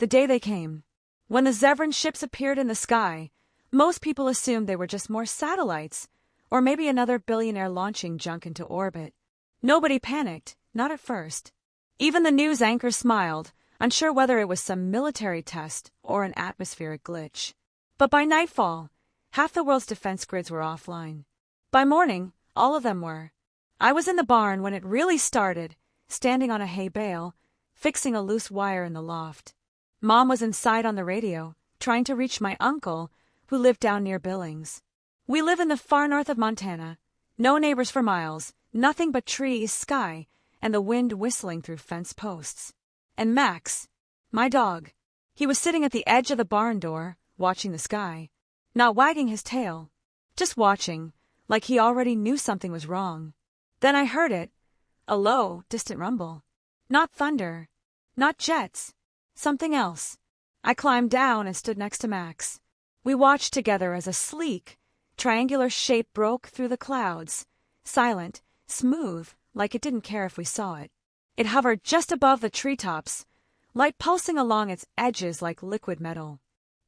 The day they came. When the Zevrin ships appeared in the sky, most people assumed they were just more satellites, or maybe another billionaire launching junk into orbit. Nobody panicked, not at first. Even the news anchors smiled, unsure whether it was some military test or an atmospheric glitch. But by nightfall, half the world's defense grids were offline. By morning, all of them were. I was in the barn when it really started, standing on a hay bale, fixing a loose wire in the loft. Mom was inside on the radio, trying to reach my uncle, who lived down near Billings. We live in the far north of Montana. No neighbors for miles, nothing but trees, sky, and the wind whistling through fence posts. And Max, my dog, he was sitting at the edge of the barn door, watching the sky. Not wagging his tail, just watching, like he already knew something was wrong. Then I heard it, a low, distant rumble. Not thunder, not jets, something else. I climbed down and stood next to Max. We watched together as a sleek, triangular shape broke through the clouds, silent, smooth, like it didn't care if we saw it. It hovered just above the treetops, light pulsing along its edges like liquid metal.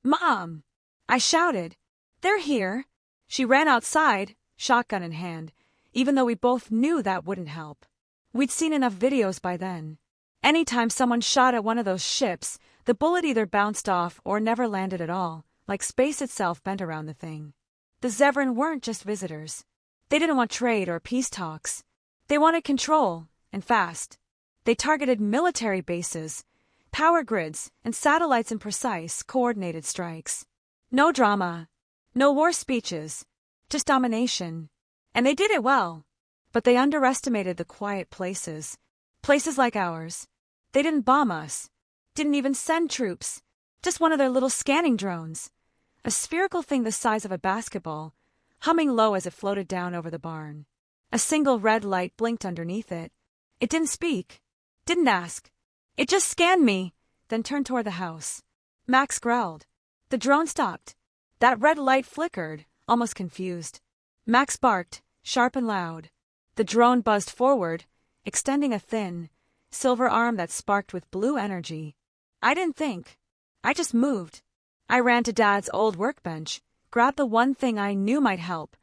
"Mom!" I shouted. "They're here!" She ran outside, shotgun in hand, even though we both knew that wouldn't help. We'd seen enough videos by then. Anytime someone shot at one of those ships, the bullet either bounced off or never landed at all, like space itself bent around the thing. The Zevrin weren't just visitors. They didn't want trade or peace talks. They wanted control, and fast. They targeted military bases, power grids, and satellites in precise, coordinated strikes. No drama, no war speeches, just domination. And they did it well. But they underestimated the quiet places. Places like ours. They didn't bomb us. Didn't even send troops. Just one of their little scanning drones. A spherical thing the size of a basketball, humming low as it floated down over the barn. A single red light blinked underneath it. It didn't speak. Didn't ask. It just scanned me, then turned toward the house. Max growled. The drone stopped. That red light flickered, almost confused. Max barked, sharp and loud. The drone buzzed forward, extending a thin, silver arm that sparked with blue energy. I didn't think. I just moved. I ran to Dad's old workbench, grabbed the one thing I knew might help,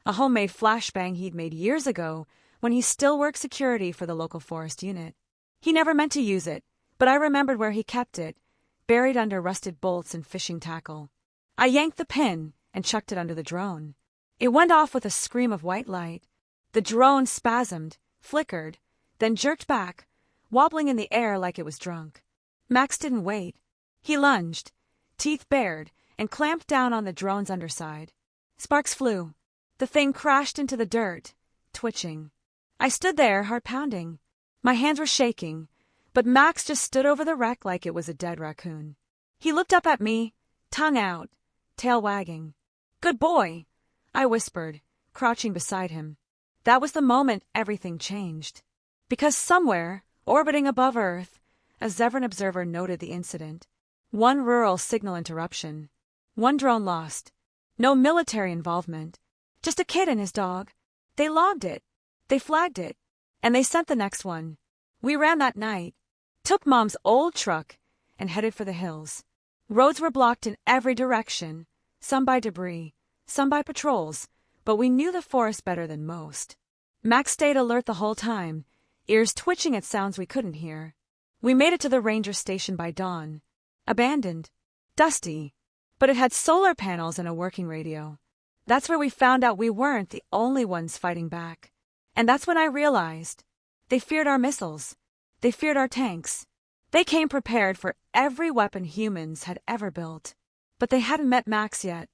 a homemade flashbang he'd made years ago when he still worked security for the local forest unit. He never meant to use it, but I remembered where he kept it, buried under rusted bolts and fishing tackle. I yanked the pin and chucked it under the drone. It went off with a scream of white light. The drone spasmed, flickered, then jerked back, wobbling in the air like it was drunk. Max didn't wait. He lunged, teeth bared, and clamped down on the drone's underside. Sparks flew. The thing crashed into the dirt, twitching. I stood there, heart pounding. My hands were shaking, but Max just stood over the wreck like it was a dead raccoon. He looked up at me, tongue out, tail wagging. "Good boy," I whispered, crouching beside him. That was the moment everything changed. Because somewhere, orbiting above Earth, a Zevrin observer noted the incident. One rural signal interruption. One drone lost. No military involvement. Just a kid and his dog. They logged it. They flagged it. And they sent the next one. We ran that night. Took Mom's old truck and headed for the hills. Roads were blocked in every direction, some by debris, some by patrols, but we knew the forest better than most. Max stayed alert the whole time, ears twitching at sounds we couldn't hear. We made it to the ranger station by dawn. Abandoned. Dusty. But it had solar panels and a working radio. That's where we found out we weren't the only ones fighting back. And that's when I realized. They feared our missiles. They feared our tanks. They came prepared for every weapon humans had ever built. But they hadn't met Max yet.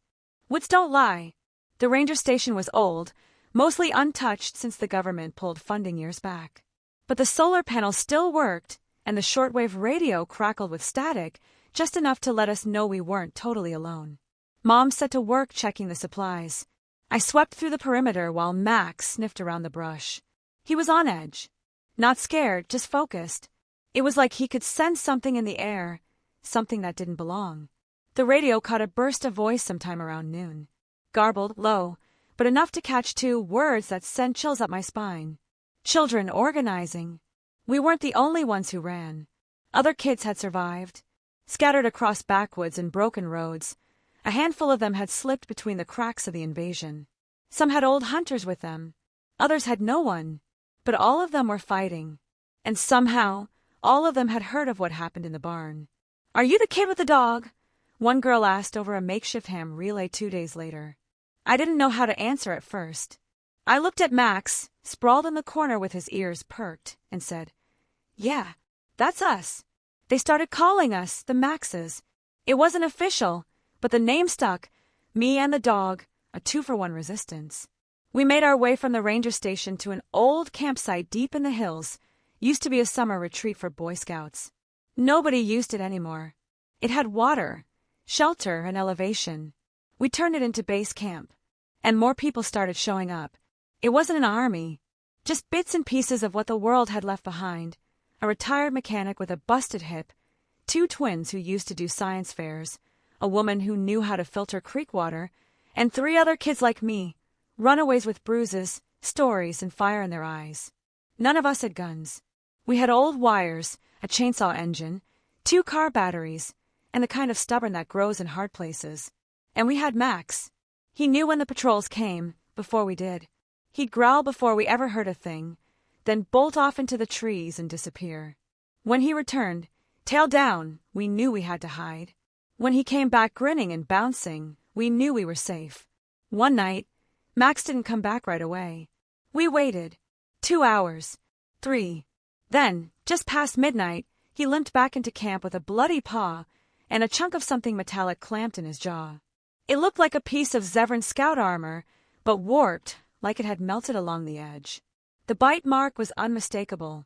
Woods don't lie. The ranger station was old, mostly untouched since the government pulled funding years back. But the solar panels still worked, and the shortwave radio crackled with static, just enough to let us know we weren't totally alone. Mom set to work checking the supplies. I swept through the perimeter while Max sniffed around the brush. He was on edge. Not scared, just focused. It was like he could sense something in the air, something that didn't belong. The radio caught a burst of voice sometime around noon. Garbled, low, but enough to catch 2 words that sent chills up my spine. Children organizing. We weren't the only ones who ran. Other kids had survived. scattered across backwoods and broken roads. A handful of them had slipped between the cracks of the invasion. Some had old hunters with them. Others had no one. But all of them were fighting. And somehow, all of them had heard of what happened in the barn. "Are you the kid with the dog?" one girl asked over a makeshift ham relay 2 days later. I didn't know how to answer at first. I looked at Max, sprawled in the corner with his ears perked, and said, "Yeah, that's us." They started calling us the Maxes. It wasn't official, but the name stuck. Me and the dog, a 2-for-1 resistance. We made our way from the ranger station to an old campsite deep in the hills. Used to be a summer retreat for Boy Scouts. Nobody used it anymore. It had water, shelter, and elevation. We turned it into base camp, and more people started showing up. It wasn't an army, just bits and pieces of what the world had left behind. A retired mechanic with a busted hip, 2 twins who used to do science fairs, a woman who knew how to filter creek water, and 3 other kids like me, runaways with bruises, stories, and fire in their eyes. None of us had guns. We had old wires, a chainsaw engine, 2 car batteries, and the kind of stubborn that grows in hard places. And we had Max. He knew when the patrols came, before we did. He'd growl before we ever heard a thing, then bolt off into the trees and disappear. When he returned, tail down, we knew we had to hide. When he came back grinning and bouncing, we knew we were safe. One night, Max didn't come back right away. We waited. 2 hours. 3. Then, just past midnight, he limped back into camp with a bloody paw and a chunk of something metallic clamped in his jaw. It looked like a piece of Zevrin scout armor, but warped, like it had melted along the edge. The bite mark was unmistakable.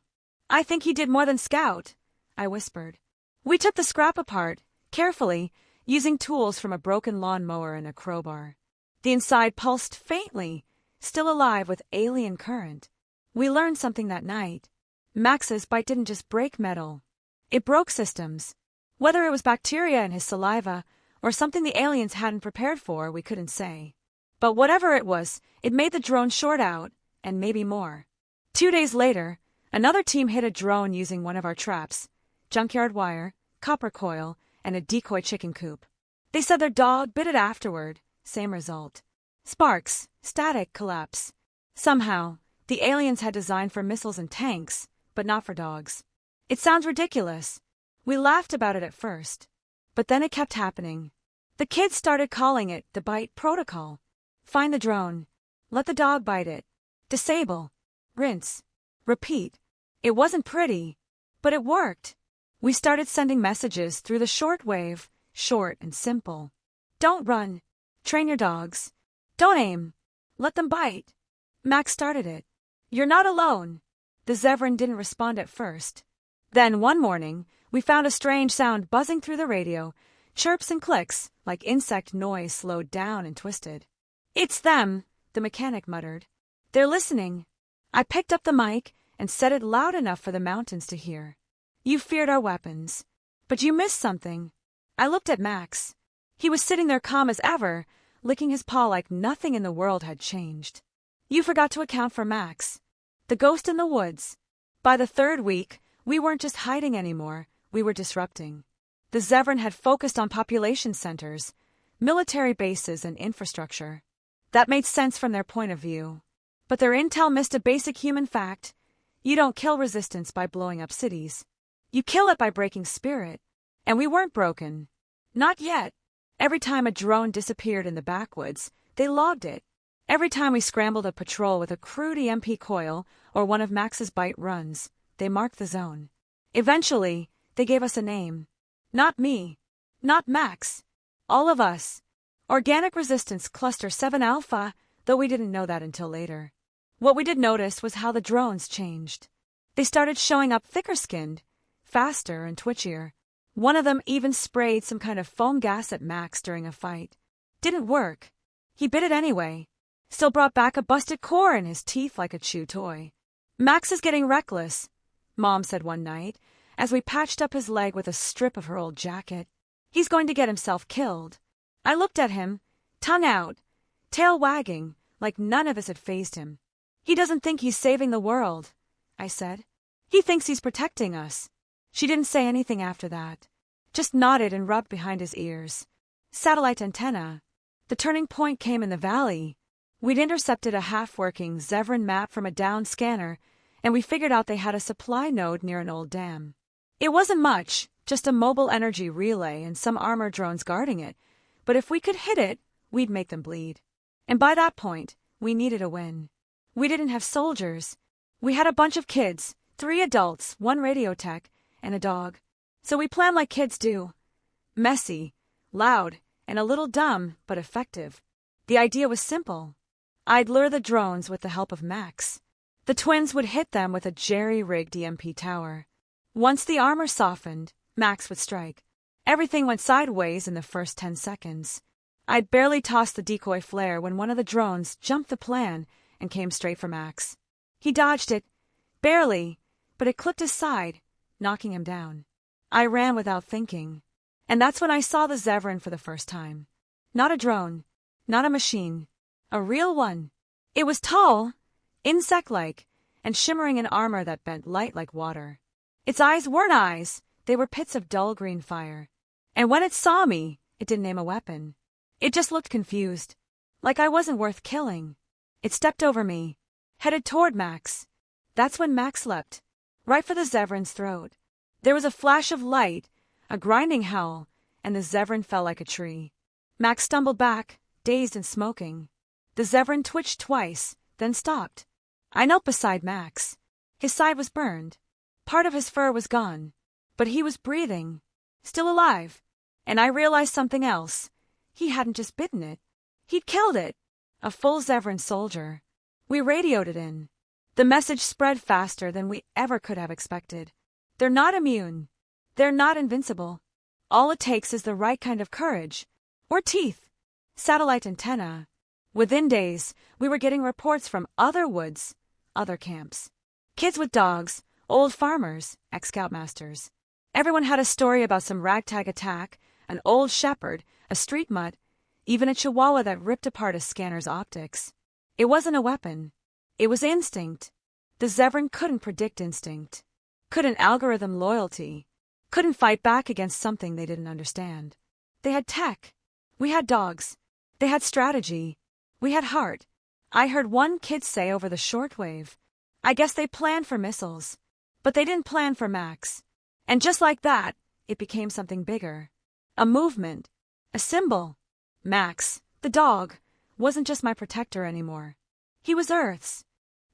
"I think he did more than scout," I whispered. We took the scrap apart, carefully, using tools from a broken lawn mower and a crowbar. The inside pulsed faintly, still alive with alien current. We learned something that night. Max's bite didn't just break metal. It broke systems. Whether it was bacteria in his saliva or something the aliens hadn't prepared for, we couldn't say. But whatever it was, it made the drone short out, and maybe more. 2 days later, another team hit a drone using one of our traps, junkyard wire, copper coil, and a decoy chicken coop. They said their dog bit it afterward. Same result. Sparks, static, collapse. Somehow, the aliens had designed for missiles and tanks, but not for dogs. It sounds ridiculous. We laughed about it at first. But then it kept happening. The kids started calling it the bite protocol. Find the drone. Let the dog bite it. Disable. Rinse. Repeat. It wasn't pretty, but it worked. We started sending messages through the shortwave, short and simple. Don't run. Train your dogs. Don't aim. Let them bite. Max started it. You're not alone. The Zevrin didn't respond at first. Then one morning, we found a strange sound buzzing through the radio, chirps and clicks, like insect noise slowed down and twisted. "It's them," the mechanic muttered. "They're listening." I picked up the mic and said it loud enough for the mountains to hear. "You feared our weapons, but you missed something." I looked at Max. He was sitting there calm as ever, licking his paw like nothing in the world had changed. "You forgot to account for Max. The ghost in the woods." By the 3rd week, we weren't just hiding anymore, we were disrupting. The Zevrin had focused on population centers, military bases, and infrastructure. That made sense from their point of view. But their intel missed a basic human fact. You don't kill resistance by blowing up cities. You kill it by breaking spirit. And we weren't broken. Not yet. Every time a drone disappeared in the backwoods, they logged it. Every time we scrambled a patrol with a crude EMP coil or one of Max's bite runs, they marked the zone. Eventually, they gave us a name. Not me. Not Max. All of us. Organic Resistance Cluster 7 Alpha, though we didn't know that until later. What we did notice was how the drones changed. They started showing up thicker-skinned, faster and twitchier. One of them even sprayed some kind of foam gas at Max during a fight. Didn't work. He bit it anyway. Still brought back a busted core in his teeth like a chew toy. "Max is getting reckless," Mom said one night, as we patched up his leg with a strip of her old jacket. "He's going to get himself killed." I looked at him, tongue out, tail wagging, like none of us had fazed him. "He doesn't think he's saving the world," I said. "He thinks he's protecting us." She didn't say anything after that. just nodded and rubbed behind his ears. Satellite antenna. The turning point came in the valley. We'd intercepted a half-working Zevrin map from a downed scanner, and we figured out they had a supply node near an old dam. It wasn't much, just a mobile energy relay and some armor drones guarding it, but if we could hit it, we'd make them bleed. And by that point, we needed a win. We didn't have soldiers. We had a bunch of kids, 3 adults, 1 radio tech, and a dog. So we planned like kids do. Messy, loud, and a little dumb, but effective. The idea was simple. I'd lure the drones with the help of Max. The twins would hit them with a jerry-rigged EMP tower. Once the armor softened, Max would strike. Everything went sideways in the first 10 seconds. I'd barely tossed the decoy flare when one of the drones jumped the plan and came straight for Max. He dodged it, barely, but it clipped his side, knocking him down. I ran without thinking. And that's when I saw the Zevrin for the first time. Not a drone, not a machine, a real one. It was tall, insect-like, and shimmering in armor that bent light like water. Its eyes weren't eyes, they were pits of dull green fire. And when it saw me, it didn't aim a weapon. It just looked confused, like I wasn't worth killing. It stepped over me, headed toward Max. That's when Max leapt, right for the Zevrin's throat. There was a flash of light, a grinding howl, and the Zevrin fell like a tree. Max stumbled back, dazed and smoking. The Zevrin twitched twice, then stopped. I knelt beside Max. His side was burned. Part of his fur was gone. But he was breathing, still alive. And I realized something else. He hadn't just bitten it. He'd killed it. A full Zevrin soldier. We radioed it in. The message spread faster than we ever could have expected. They're not immune. They're not invincible. All it takes is the right kind of courage. Or teeth. Satellite antenna. Within days, we were getting reports from other woods, other camps. Kids with dogs, old farmers, ex-scoutmasters. Everyone had a story about some ragtag attack, an old shepherd, a street mutt, even a chihuahua that ripped apart a scanner's optics. It wasn't a weapon. It was instinct. The Zevrin couldn't predict instinct. Couldn't algorithm loyalty. Couldn't fight back against something they didn't understand. They had tech. We had dogs. They had strategy. We had heart. I heard one kid say over the shortwave, I guess they planned for missiles. But they didn't plan for Max. And just like that, it became something bigger. A movement. A symbol. Max, the dog, wasn't just my protector anymore. He was Earth's.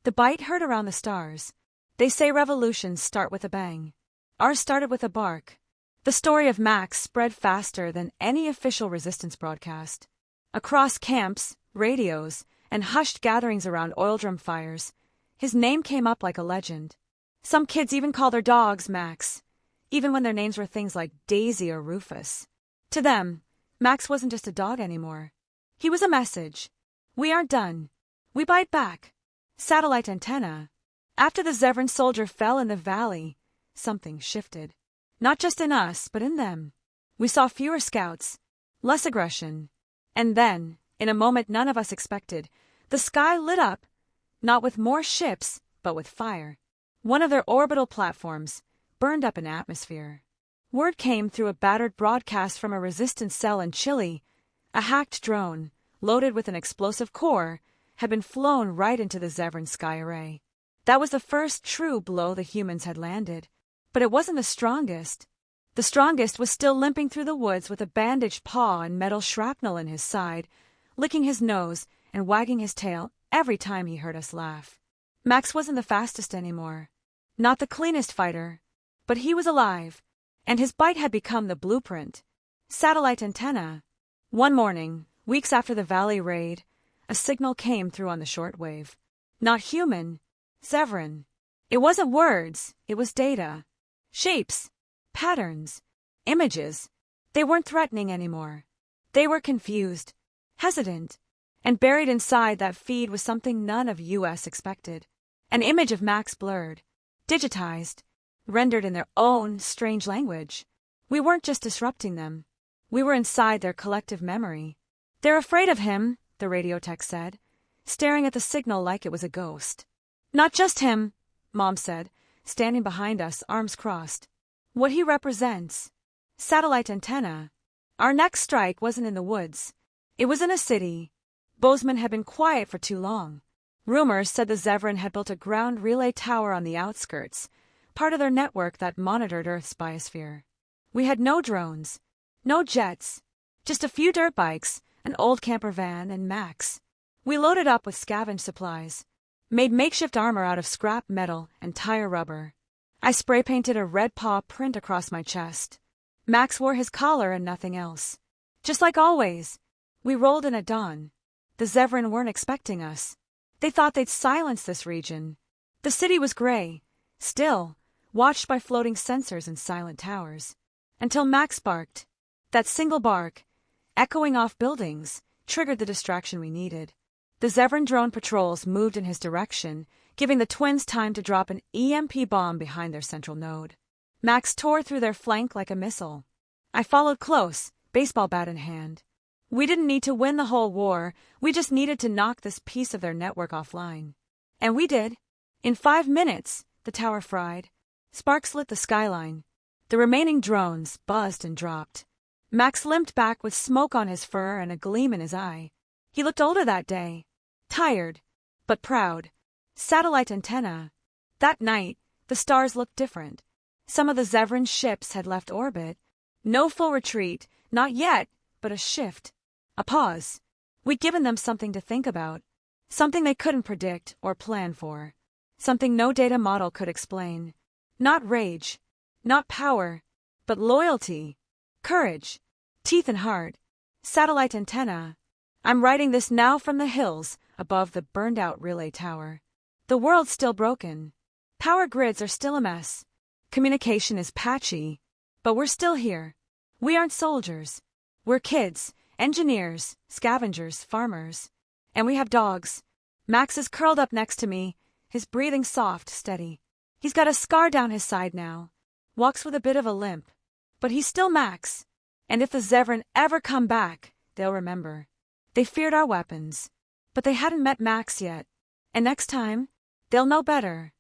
The bite heard around the stars. They say revolutions start with a bang. Ours started with a bark. The story of Max spread faster than any official resistance broadcast. Across camps, radios, and hushed gatherings around oil drum fires, his name came up like a legend. Some kids even call their dogs Max, even when their names were things like Daisy or Rufus. To them, Max wasn't just a dog anymore. He was a message. We aren't done. We bite back. Satellite antenna. After the Zevrin soldier fell in the valley, something shifted. Not just in us, but in them. We saw fewer scouts, less aggression. And then, in a moment none of us expected, the sky lit up, not with more ships, but with fire. One of their orbital platforms burned up in atmosphere. Word came through a battered broadcast from a resistance cell in Chile. A hacked drone, loaded with an explosive core, had been flown right into the Zevrin sky array. That was the first true blow the humans had landed. But it wasn't the strongest. The strongest was still limping through the woods with a bandaged paw and metal shrapnel in his side, licking his nose and wagging his tail every time he heard us laugh. Max wasn't the fastest anymore. Not the cleanest fighter. But he was alive, and his bite had become the blueprint. Satellite antenna. One morning, weeks after the Valley raid, a signal came through on the shortwave. Not human. Zevrin. It wasn't words, it was data. Shapes. Patterns. Images. They weren't threatening anymore. They were confused, hesitant, and buried inside that feed was something none of US expected. An image of Max blurred, digitized, rendered in their own strange language. We weren't just disrupting them. We were inside their collective memory. They're afraid of him, the radio tech said, staring at the signal like it was a ghost. Not just him, Mom said, standing behind us, arms crossed. What he represents. Satellite antenna. Our next strike wasn't in the woods. It was in a city. Bozeman had been quiet for too long. Rumors said the Zevrin had built a ground relay tower on the outskirts, part of their network that monitored Earth's biosphere. We had no drones, no jets, just a few dirt bikes, an old camper van, and Max. We loaded up with scavenged supplies, made makeshift armor out of scrap metal and tire rubber. I spray-painted a red paw print across my chest. Max wore his collar and nothing else. Just like always, we rolled in at dawn. The Zevrin weren't expecting us. They thought they'd silence this region. The city was gray, still, watched by floating sensors and silent towers. Until Max barked. That single bark, echoing off buildings, triggered the distraction we needed. The Zevrin drone patrols moved in his direction, giving the twins time to drop an EMP bomb behind their central node. Max tore through their flank like a missile. I followed close, baseball bat in hand. We didn't need to win the whole war, we just needed to knock this piece of their network offline. And we did. In 5 minutes, the tower fried. Sparks lit the skyline. The remaining drones buzzed and dropped. Max limped back with smoke on his fur and a gleam in his eye. He looked older that day. Tired, but proud. Satellite antenna. That night, the stars looked different. Some of the Zevrin ships had left orbit. No full retreat, not yet, but a shift. A pause. We'd given them something to think about. Something they couldn't predict or plan for. Something no data model could explain. Not rage, not power, but loyalty, courage, teeth and heart. Satellite antenna. I'm writing this now from the hills above the burned-out relay tower. The world's still broken. Power grids are still a mess. Communication is patchy. But we're still here. We aren't soldiers. We're kids, engineers, scavengers, farmers. And we have dogs. Max is curled up next to me, his breathing soft, steady. He's got a scar down his side now. Walks with a bit of a limp. But he's still Max. And if the Zevrin ever come back, they'll remember. They feared our weapons. But they hadn't met Max yet. And next time, they'll know better.